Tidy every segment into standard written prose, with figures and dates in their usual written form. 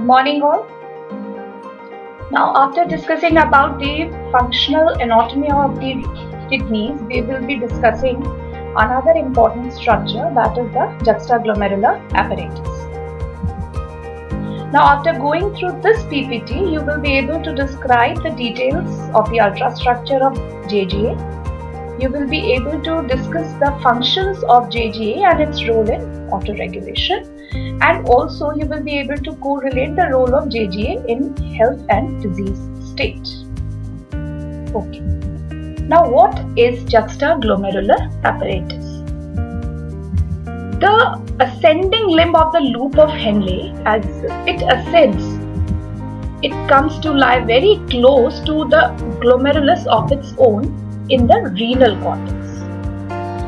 Good morning all. Now after discussing about the functional anatomy of the kidneys, we will be discussing another important structure, that is the juxtaglomerular apparatus. Now after going through this PPT, you will be able to describe the details of the ultrastructure of JGA. You will be able to discuss the functions of JGA and its role in autoregulation, and also you will be able to correlate the role of JGA in health and disease state. Okay. Now what is juxtaglomerular apparatus? The ascending limb of the loop of Henle, as it ascends, it comes to lie very close to the glomerulus of its own in the renal cortex.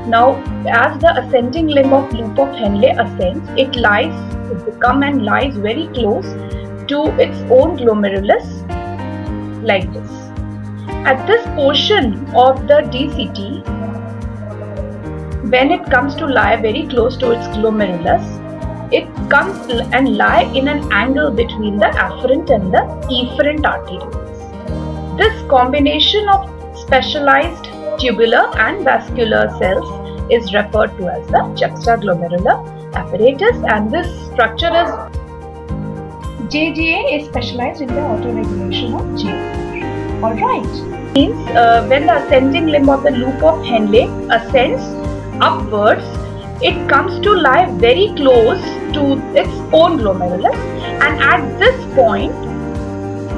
Now, as the ascending limb of loop of Henle ascends, it lies very close to its own glomerulus, like this. At this portion of the DCT, when it comes to lie very close to its glomerulus, it comes and lie in an angle between the afferent and the efferent arterioles. This combination of specialized tubular and vascular cells is referred to as the juxtaglomerular apparatus, and this structure is JGA is specialized in the autoregulation of GFR. Alright. Means when the ascending limb of the loop of Henle ascends upwards, it comes to lie very close to its own glomerulus, and at this point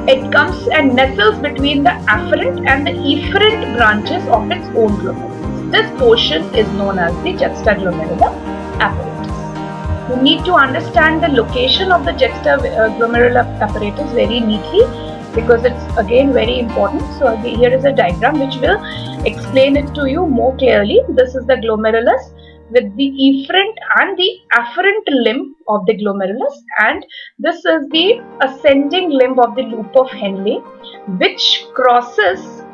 it comes and nestles between the afferent and the efferent branches of its own glomerulus. This portion is known as the juxtaglomerular apparatus. You need to understand the location of the juxtaglomerular apparatus very neatly, because it's again very important. So here is a diagram which will explain it to you more clearly. This is the glomerulus with the efferent and the afferent limb of the glomerulus, and this is the ascending limb of the loop of Henle, which crosses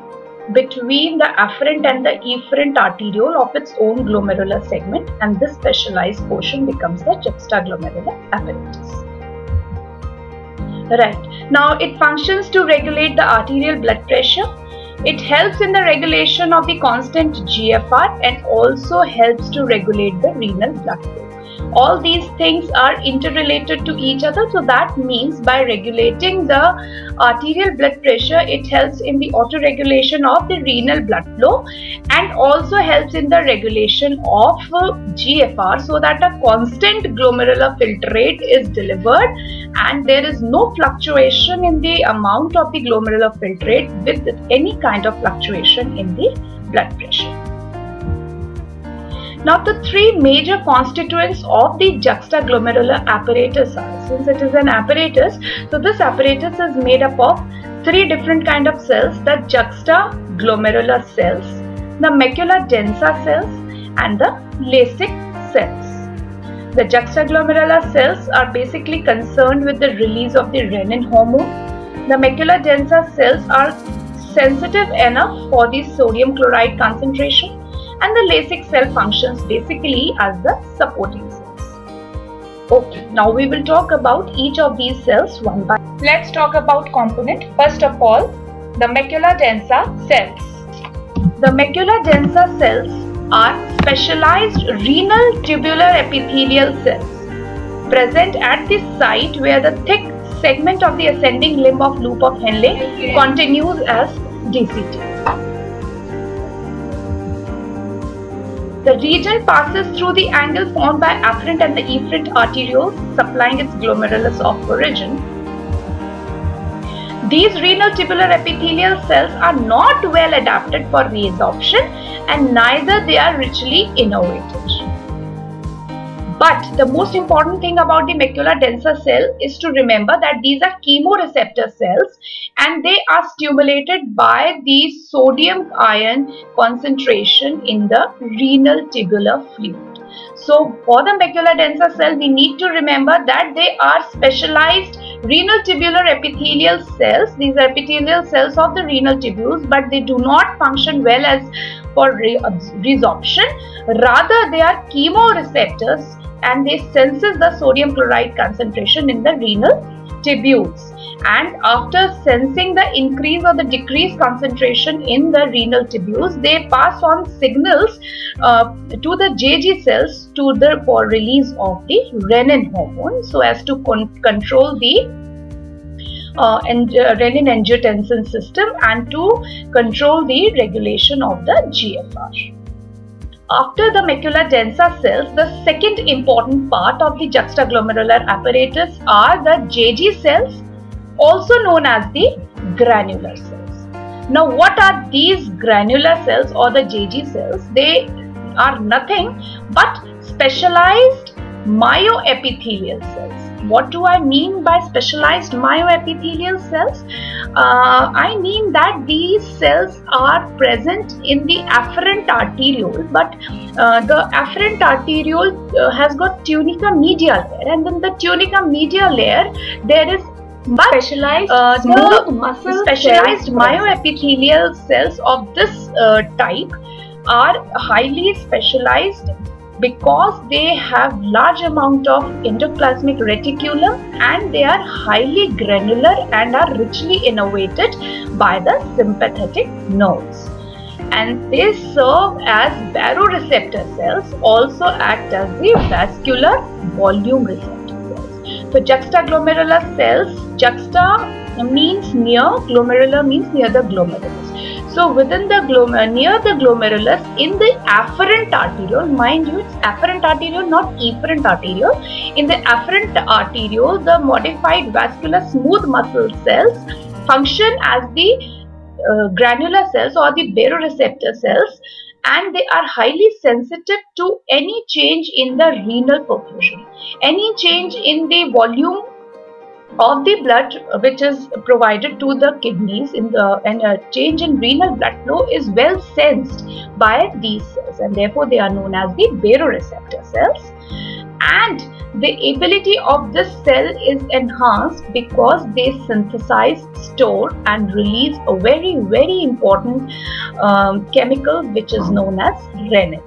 between the afferent and the efferent arteriole of its own glomerular segment, and this specialized portion becomes the juxtaglomerular apparatus. Right. Now it functions to regulate the arterial blood pressure. It helps in the regulation of the constant GFR and also helps to regulate the renal blood flow. All these things are interrelated to each other, so that means by regulating the arterial blood pressure, it helps in the autoregulation of the renal blood flow and also helps in the regulation of GFR, so that a constant glomerular filtrate is delivered and there is no fluctuation in the amount of the glomerular filtrate with any kind of fluctuation in the blood pressure. Now the three major constituents of the juxtaglomerular apparatus are, since it is an apparatus, so this apparatus is made up of three different kind of cells: the juxtaglomerular cells, the macula densa cells, and the LASIK cells. The juxtaglomerular cells are basically concerned with the release of the renin hormone. The macula densa cells are sensitive enough for the sodium chloride concentration, and the LASIK cell functions basically as the supporting cells. Okay, now we will talk about each of these cells one by one. Let's talk about component. First of all, the macula densa cells. The macula densa cells are specialized renal tubular epithelial cells present at the site where the thick segment of the ascending limb of loop of Henle continues as DCT. The region passes through the angle formed by afferent and the efferent arterioles, supplying its glomerulus of origin. These renal tubular epithelial cells are not well adapted for reabsorption, and neither they are richly innervated. But the most important thing about the macula densa cell is to remember that these are chemoreceptor cells, and they are stimulated by the sodium ion concentration in the renal tubular fluid. So for the macula densa cell, we need to remember that they are specialized renal tubular epithelial cells. These are epithelial cells of the renal tubules, but they do not function well as for resorption. Rather, they are chemoreceptors and they senses the sodium chloride concentration in the renal tubules. And after sensing the increase or the decreased concentration in the renal tubules, they pass on signals to the JG cells for release of the renin hormone, so as to control the renin-angiotensin system and to control the regulation of the GFR. After the macula densa cells, the second important part of the juxtaglomerular apparatus are the JG cells, also known as the granular cells. Now, what are these granular cells or the JG cells? They are nothing but specialized myoepithelial cells. What do I mean by specialized myoepithelial cells? I mean that these cells are present in the afferent arteriole, but the afferent arteriole has got tunica media layer, and in the tunica media layer there is specialized myoepithelial cells of this type are highly specialized because they have large amount of endoplasmic reticulum, and they are highly granular and are richly innervated by the sympathetic nerves. And they serve as baroreceptor cells, also act as the vascular volume receptor cells. So juxtaglomerular cells, juxta means near, glomerular means near the glomerulus. So within the near the glomerulus, in the afferent arteriole, mind you, it's afferent arteriole, not efferent arteriole. In the afferent arteriole, the modified vascular smooth muscle cells function as the granular cells or the baroreceptor cells, and they are highly sensitive to any change in the renal perfusion, any change in the volume of the blood which is provided to the kidneys and a change in renal blood flow is well sensed by these cells, and therefore they are known as the baroreceptor cells. And the ability of this cell is enhanced because they synthesize, store and release a very, very important chemical which is known as renin,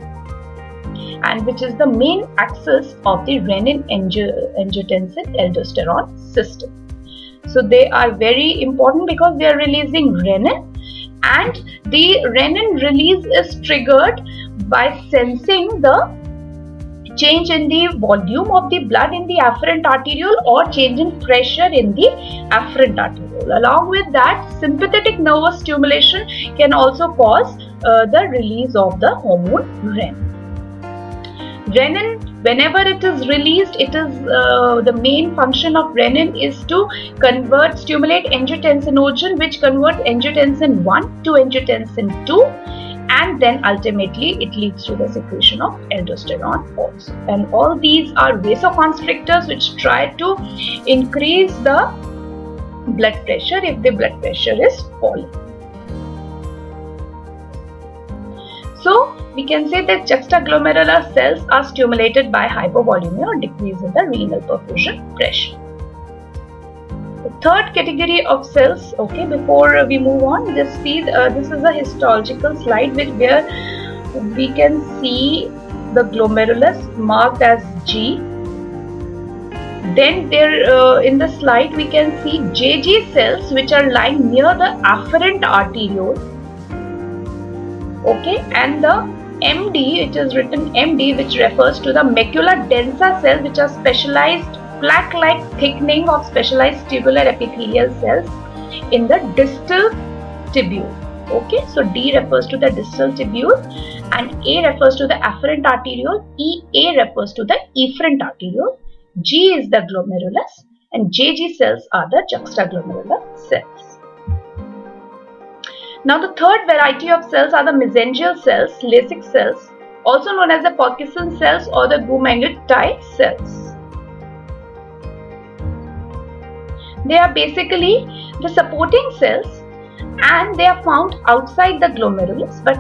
and which is the main axis of the renin-angiotensin-aldosterone system. So they are very important because they are releasing renin, and the renin release is triggered by sensing the change in the volume of the blood in the afferent arteriole or change in pressure in the afferent arteriole. Along with that, sympathetic nervous stimulation can also cause the release of the hormone renin. Renin, whenever it is released, it is the main function of renin is to stimulate angiotensinogen, which converts angiotensin 1 to angiotensin 2, and then ultimately it leads to the secretion of aldosterone also. And all these are vasoconstrictors which try to increase the blood pressure if the blood pressure is falling. So we can say that juxtaglomerular cells are stimulated by hypovolemia or decrease in the renal perfusion pressure. The third category of cells, okay, before we move on, just see this is a histological slide where we can see the glomerulus marked as G. Then there in the slide we can see JG cells which are lying near the afferent arteriole. Okay, and the MD, it is written MD, which refers to the macula densa cells, which are specialized plaque-like thickening of specialized tubular epithelial cells in the distal tubule. Okay, so D refers to the distal tubule, and A refers to the afferent arteriole, EA refers to the efferent arteriole, G is the glomerulus, and JG cells are the juxtaglomerular cells. Now the third variety of cells are the mesangial cells, Lasix cells, also known as the Purkinje cells or the Gumangyutai cells. They are basically the supporting cells, and they are found outside the glomerulus but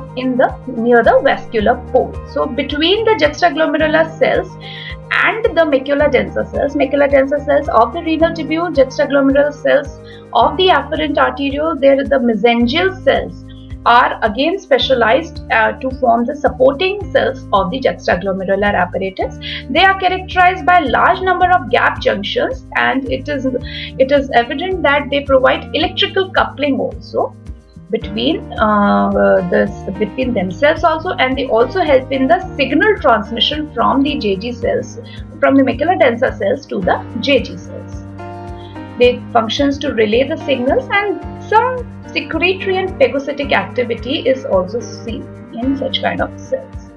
near the vascular pole. So between the juxtaglomerular cells and the macula densa cells of the renal tubule, juxtaglomerular cells of the afferent arteriole, there are the mesangial cells, are again specialized to form the supporting cells of the juxtaglomerular apparatus. They are characterized by large number of gap junctions, and it is evident that they provide electrical coupling also between between themselves also, and they also help in the signal transmission from the JG cells, from the macula densa cells to the JG cells. They functions to relay the signals, and some secretory and phagocytic activity is also seen in such kind of cells.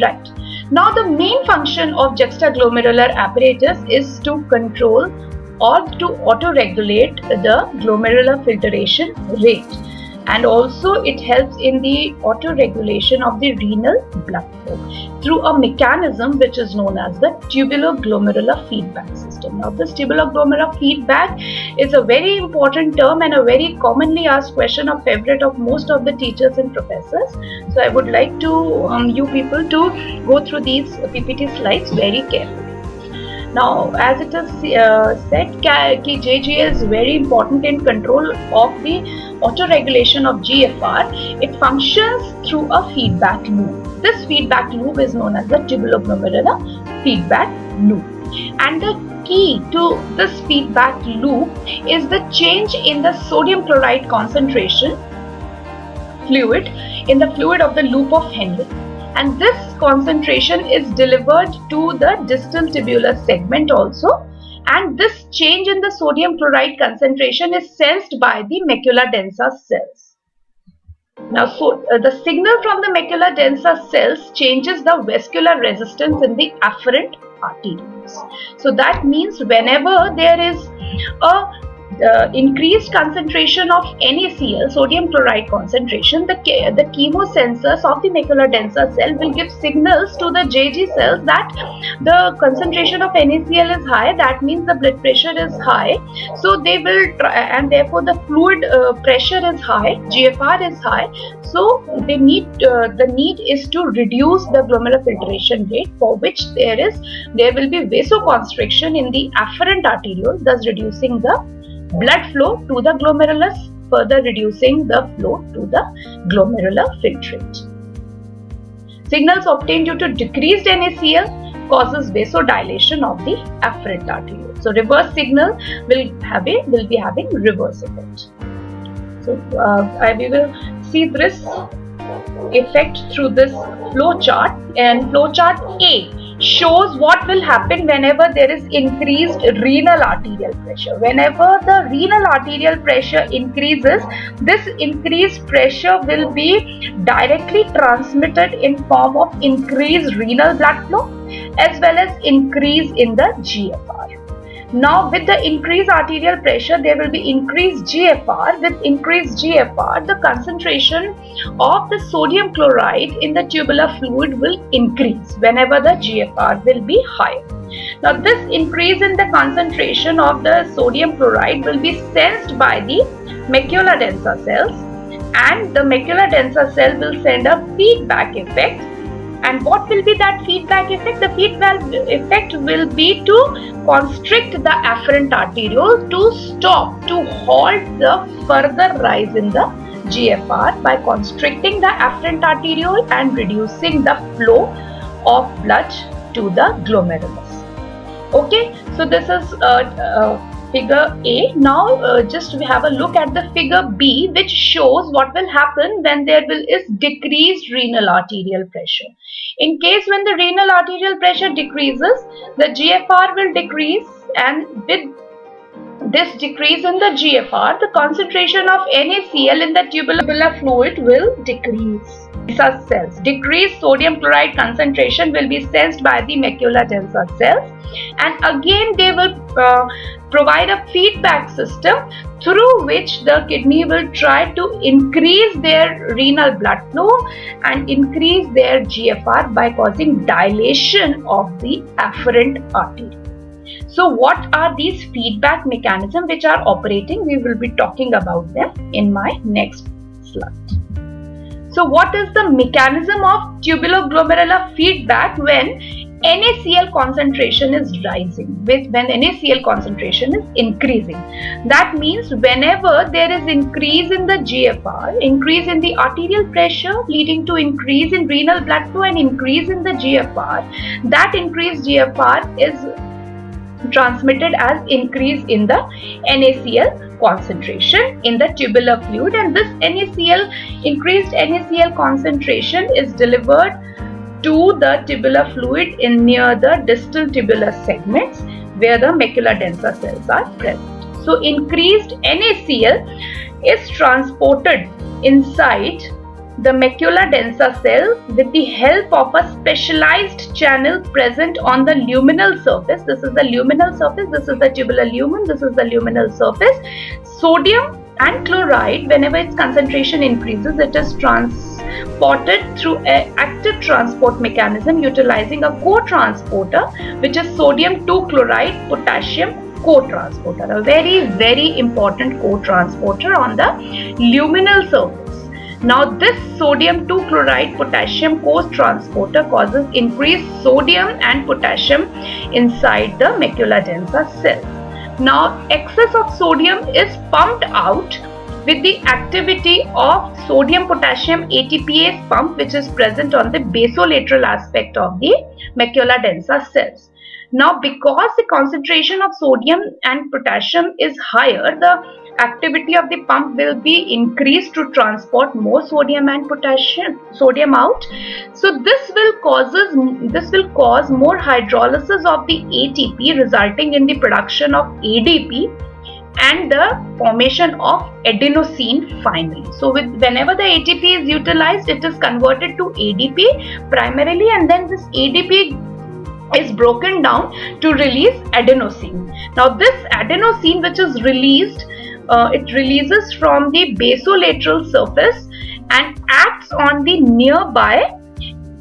Right. Now the main function of juxtaglomerular apparatus is to control or to auto-regulate the glomerular filtration rate, and also it helps in the auto-regulation of the renal blood flow through a mechanism which is known as the tubuloglomerular feedback system. Now this tubuloglomerular feedback is a very important term and a very commonly asked question, of favorite of most of the teachers and professors. So I would like to you people to go through these PPT slides very carefully. Now, as it is said, JG is very important in control of the auto-regulation of GFR. It functions through a feedback loop. This feedback loop is known as the tubuloglomerular feedback loop. And the key to this feedback loop is the change in the sodium chloride concentration in the fluid of the loop of Henle. And this concentration is delivered to the distal tubular segment also, and this change in the sodium chloride concentration is sensed by the macula densa cells. Now, the signal from the macula densa cells changes the vascular resistance in the afferent arterioles. So that means whenever there is a increased concentration of NaCl, sodium chloride concentration, the chemosensors of the macula densa cell will give signals to the JG cells that the concentration of NaCl is high. That means the blood pressure is high. So they will try, and therefore the fluid pressure is high, GFR is high. So they need the need is to reduce the glomerular filtration rate, for which there will be vasoconstriction in the afferent arteriole, thus reducing the blood flow to the glomerulus, further reducing the flow to the glomerular filtrate. Signals obtained due to decreased NaCl causes vasodilation of the afferent arteriole. So reverse signal will be having reverse effect. So we will see this effect through this flow chart, and flow chart A shows what will happen whenever there is increased renal arterial pressure. Whenever the renal arterial pressure increases, this increased pressure will be directly transmitted in form of increased renal blood flow as well as increase in the GFR. Now with the increased arterial pressure, there will be increased GFR. With increased GFR, the concentration of the sodium chloride in the tubular fluid will increase whenever the GFR will be higher. Now this increase in the concentration of the sodium chloride will be sensed by the macula densa cells, and the macula densa cell will send a feedback effect. And what will be that feedback effect? The feedback effect will be to constrict the afferent arteriole, to halt the further rise in the GFR by constricting the afferent arteriole and reducing the flow of blood to the glomerulus. Okay, so this is figure A. Now just we have a look at the figure B, which shows what will happen when there is decreased renal arterial pressure. In case when the renal arterial pressure decreases, the GFR will decrease, and with this decrease in the GFR, the concentration of NaCl in the tubular fluid will decrease. Densa cells. Decreased sodium chloride concentration will be sensed by the macula densa cells, and again they will provide a feedback system through which the kidney will try to increase their renal blood flow and increase their GFR by causing dilation of the afferent artery. So what are these feedback mechanisms which are operating? We will be talking about them in my next slide. So what is the mechanism of tubuloglomerular feedback when NaCl concentration is rising, when NaCl concentration is increasing. That means whenever there is increase in the GFR, increase in the arterial pressure leading to increase in renal blood flow and increase in the GFR, that increased GFR is transmitted as increase in the NaCl concentration in the tubular fluid, and this increased NaCl concentration is delivered to the tubular fluid in near the distal tubular segments where the macula densa cells are present. So increased NaCl is transported inside the macula densa cell with the help of a specialized channel present on the luminal surface. This is the luminal surface, this is the tubular lumen, this is the luminal surface. Sodium and chloride, whenever its concentration increases, it is transported through an active transport mechanism utilizing a co-transporter, which is sodium 2-chloride potassium co-transporter, a very important co-transporter on the luminal surface. Now this sodium 2-chloride potassium co-transporter causes increased sodium and potassium inside the macula densa cells. Now excess of sodium is pumped out with the activity of sodium potassium ATPase pump, which is present on the basolateral aspect of the macula densa cells. Now because the concentration of sodium and potassium is higher, the activity of the pump will be increased to transport more sodium and sodium out. So this will cause more hydrolysis of the ATP, resulting in the production of ADP and the formation of adenosine finally. So whenever the ATP is utilized, it is converted to ADP primarily, and then this ADP is broken down to release adenosine. Now this adenosine, which is released, it releases from the basolateral surface and acts on the nearby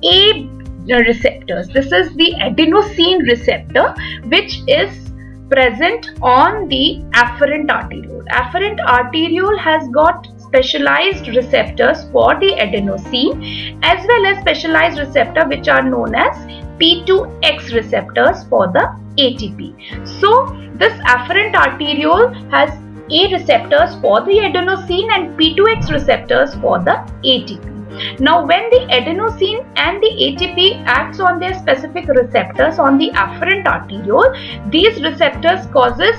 A receptors. This is the adenosine receptor, which is present on the afferent arteriole. Afferent arteriole has got specialized receptors for the adenosine as well as specialized receptor which are known as P2X receptors for the ATP. So this afferent arteriole has A receptors for the adenosine and P2X receptors for the ATP. Now when the adenosine and the ATP acts on their specific receptors on the afferent arteriole, these receptors causes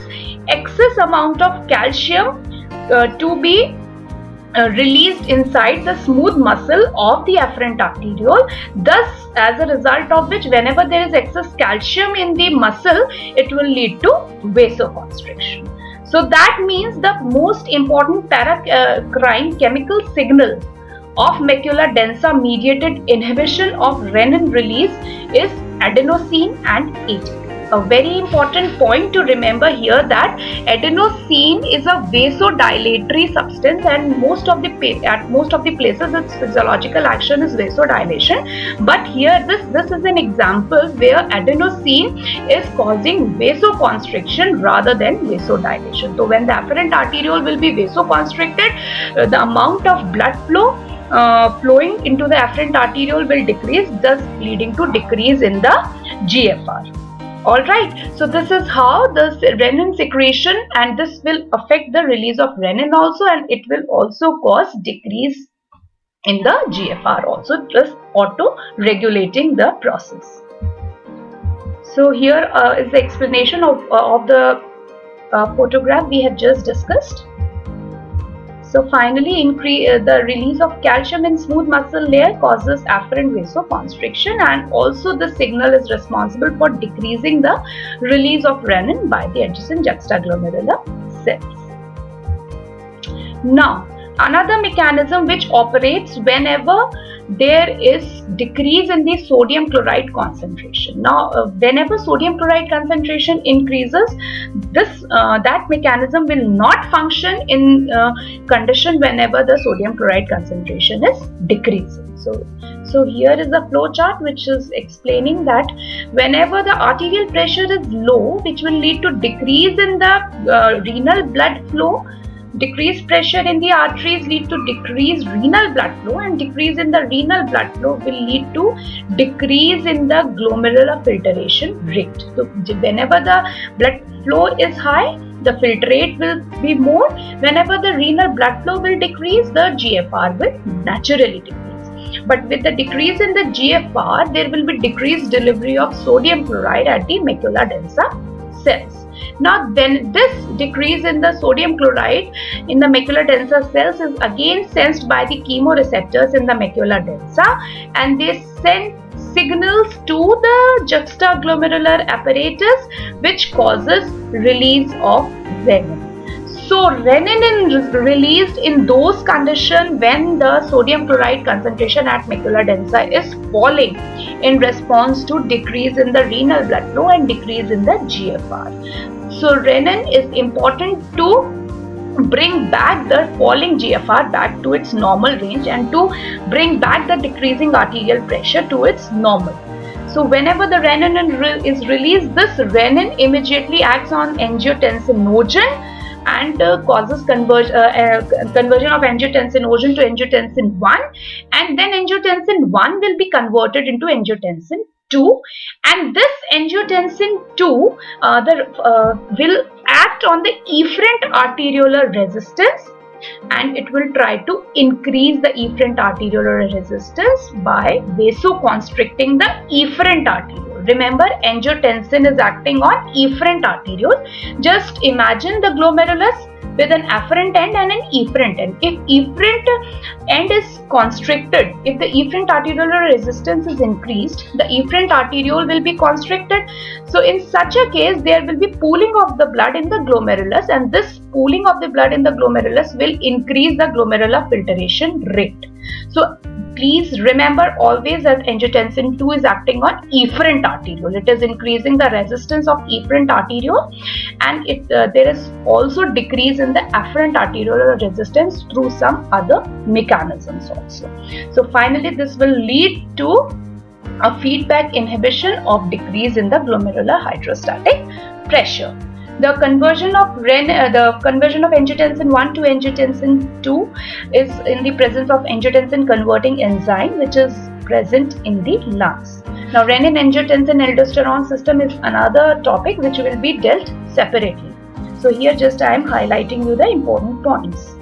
excess amount of calcium to be released inside the smooth muscle of the afferent arteriole. Thus, as a result of which, whenever there is excess calcium in the muscle, it will lead to vasoconstriction. So that means the most important paracrine chemical signal of macula densa mediated inhibition of renin release is adenosine and ATP. A very important point to remember here that adenosine is a vasodilatory substance, and at most of the places its physiological action is vasodilation. But here this is an example where adenosine is causing vasoconstriction rather than vasodilation. So when the afferent arteriole will be vasoconstricted, the amount of blood flow flowing into the afferent arteriole will decrease, thus leading to decrease in the GFR. Alright, so this is how the renin secretion, and this will affect the release of renin also, and it will also cause decrease in the GFR also, thus auto-regulating the process. So here is the explanation of the photograph we have just discussed. So finally, the release of calcium in smooth muscle layer causes afferent vasoconstriction, and also the signal is responsible for decreasing the release of renin by the adjacent juxtaglomerular cells. Now, another mechanism which operates whenever there is decrease in the sodium chloride concentration. Now, whenever sodium chloride concentration increases, that mechanism will not function in condition whenever the sodium chloride concentration is decreasing. So here is a flow chart which is explaining that whenever the arterial pressure is low, which will lead to decrease in the renal blood flow, decreased pressure in the arteries lead to decreased renal blood flow, and decrease in the renal blood flow will lead to decrease in the glomerular filtration rate. So whenever the blood flow is high, the filtrate will be more. Whenever the renal blood flow will decrease, the GFR will naturally decrease. But with the decrease in the GFR, there will be decreased delivery of sodium chloride at the macula densa cells. Now then, this decrease in the sodium chloride in the macula densa cells is again sensed by the chemoreceptors in the macula densa, and they send signals to the juxtaglomerular apparatus, which causes release of renin. So renin is released in those conditions when the sodium chloride concentration at macula densa is falling in response to decrease in the renal blood flow and decrease in the GFR. So renin is important to bring back the falling GFR back to its normal range and to bring back the decreasing arterial pressure to its normal. So whenever the renin is released, this renin immediately acts on angiotensinogen and causes conversion of angiotensinogen to angiotensin 1, and then angiotensin 1 will be converted into angiotensin 2, and this angiotensin 2 will act on the efferent arteriolar resistance, and it will try to increase the efferent arteriolar resistance by vasoconstricting the efferent arteriole. Remember, angiotensin is acting on efferent arteriole. Just imagine the glomerulus with an afferent end and an efferent end. If efferent end is constricted, if the efferent arteriolar resistance is increased, the efferent arteriole will be constricted. So in such a case, there will be pooling of the blood in the glomerulus, and this pooling of the blood in the glomerulus will increase the glomerular filtration rate. So please remember always that angiotensin 2 is acting on efferent arteriole. It is increasing the resistance of efferent arteriole, and there is also decrease in the afferent arteriolar resistance through some other mechanisms also. So finally, this will lead to a feedback inhibition of decrease in the glomerular hydrostatic pressure. The conversion of angiotensin 1 to angiotensin 2 is in the presence of angiotensin converting enzyme, which is present in the lungs. Now, renin-angiotensin-aldosterone system is another topic which will be dealt separately. So here just I am highlighting you the important points.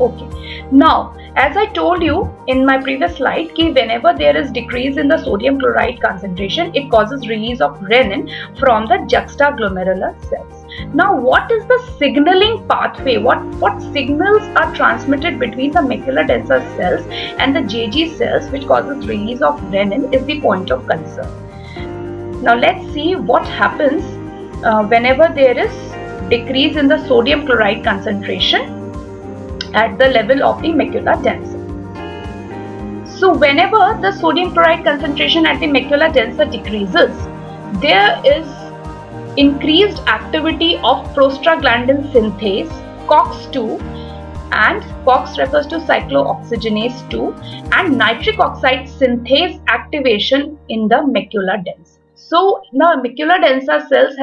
Okay. Now, as I told you in my previous slide, whenever there is decrease in the sodium chloride concentration, it causes release of renin from the juxtaglomerular cells. Now, what is the signaling pathway? What signals are transmitted between the macula densa cells and the JG cells which causes release of renin is the point of concern. Now, let's see what happens whenever there is decrease in the sodium chloride concentration at the level of the macula densa. So whenever the sodium chloride concentration at the macula densa decreases, there is increased activity of prostaglandin synthase, COX-2, and COX refers to cyclooxygenase 2, and nitric oxide synthase activation in the macula densa. So now macula densa cells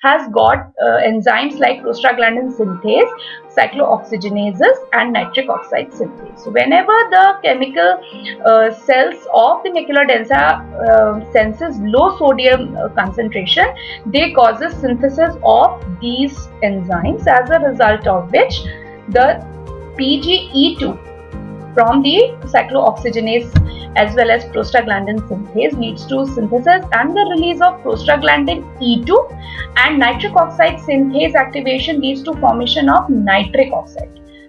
has got enzymes like prostaglandin synthase, cyclooxygenases, and nitric oxide synthase. So whenever the chemical cells of the macula densa senses low sodium concentration, they causes synthesis of these enzymes, as a result of which the PGE2 from the cyclooxygenase as well as prostaglandin synthase leads to synthesis and the release of prostaglandin E2, and nitric oxide synthase activation leads to formation of nitric oxide.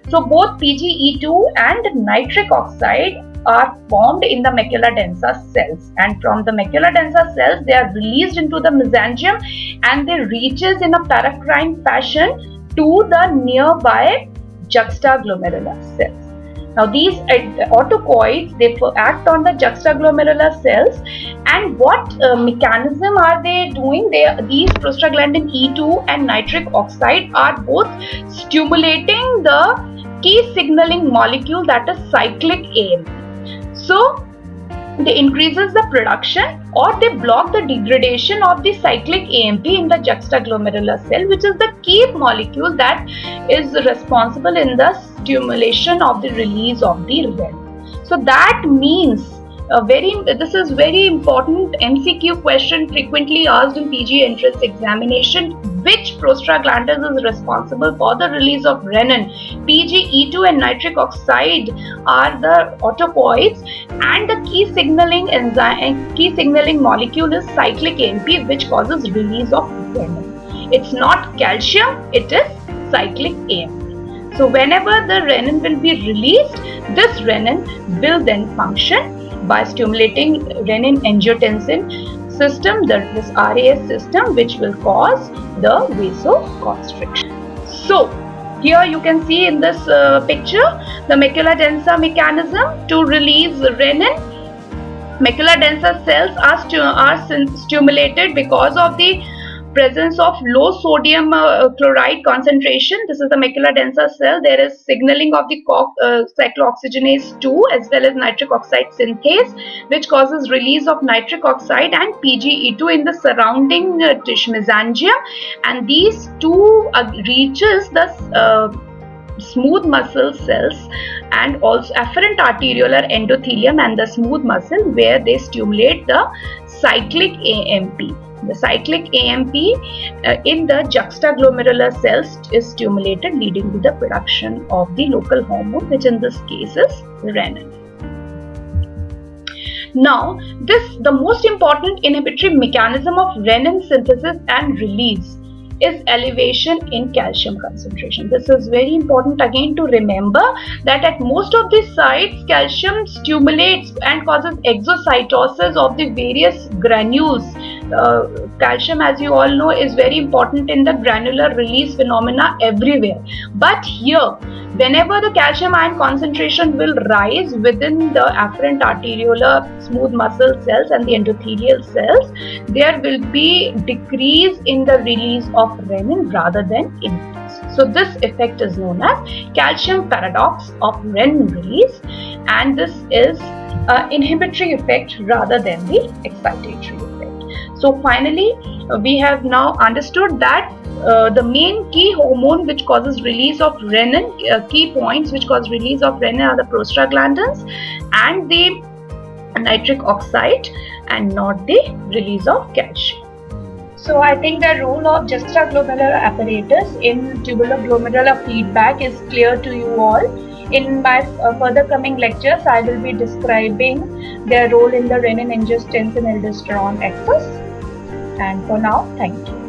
So both PGE2 and nitric oxide are formed in the macula densa cells, and from the macula densa cells they are released into the mesangium and they reaches in a paracrine fashion to the nearby juxtaglomerular cells. Now these autocoids, they act on the juxtaglomerular cells, and what mechanism are they doing? These prostaglandin E2 and nitric oxide are both stimulating the key signaling molecule, that is cyclic AMP. So they increases the production or they block the degradation of the cyclic AMP in the juxtaglomerular cell, which is the key molecule that is responsible in the stimulation of the release of the renin. So that means this is very important MCQ question frequently asked in PG entrance examination. Which prostaglandin is responsible for the release of renin? PGE2 and nitric oxide are the autopoids, and the key signaling enzyme, key signaling molecule is cyclic AMP, which causes release of renin. It's not calcium, it is cyclic AMP. So whenever the renin will be released, this renin will then function by stimulating renin-angiotensin system, this RAS system, which will cause the vasoconstriction. So here you can see in this picture the macula densa mechanism to release renin. Macula densa cells are stimulated because of the presence of low sodium chloride concentration. This is the macula densa cell. There is signaling of the cyclooxygenase 2 as well as nitric oxide synthase, which causes release of nitric oxide and PGE2 in the surrounding tissue mesangium, and these two reaches the smooth muscle cells and also afferent arteriolar endothelium and the smooth muscle, where they stimulate the cyclic AMP. The cyclic AMP in the juxtaglomerular cells is stimulated, leading to the production of the local hormone, which in this case is renin. Now, the most important inhibitory mechanism of renin synthesis and release is elevation in calcium concentration. This is very important again to remember that at most of these sites, calcium stimulates and causes exocytosis of the various granules. Calcium, as you all know, is very important in the granular release phenomena everywhere. But here, whenever the calcium ion concentration will rise within the afferent arteriolar smooth muscle cells and the endothelial cells, there will be decrease in the release of renin rather than increase. So this effect is known as calcium paradox of renin release, and this is an inhibitory effect rather than the excitatory effect. So finally, we have now understood that the main key hormone which causes release of renin, key points which cause release of renin are the prostaglandins and the nitric oxide, and not the release of calcium. So I think the role of juxtaglomerular apparatus in tubular-glomerular feedback is clear to you all. In my further coming lectures, I will be describing their role in the renin-angiotensin-aldosterone axis. And for now, thank you.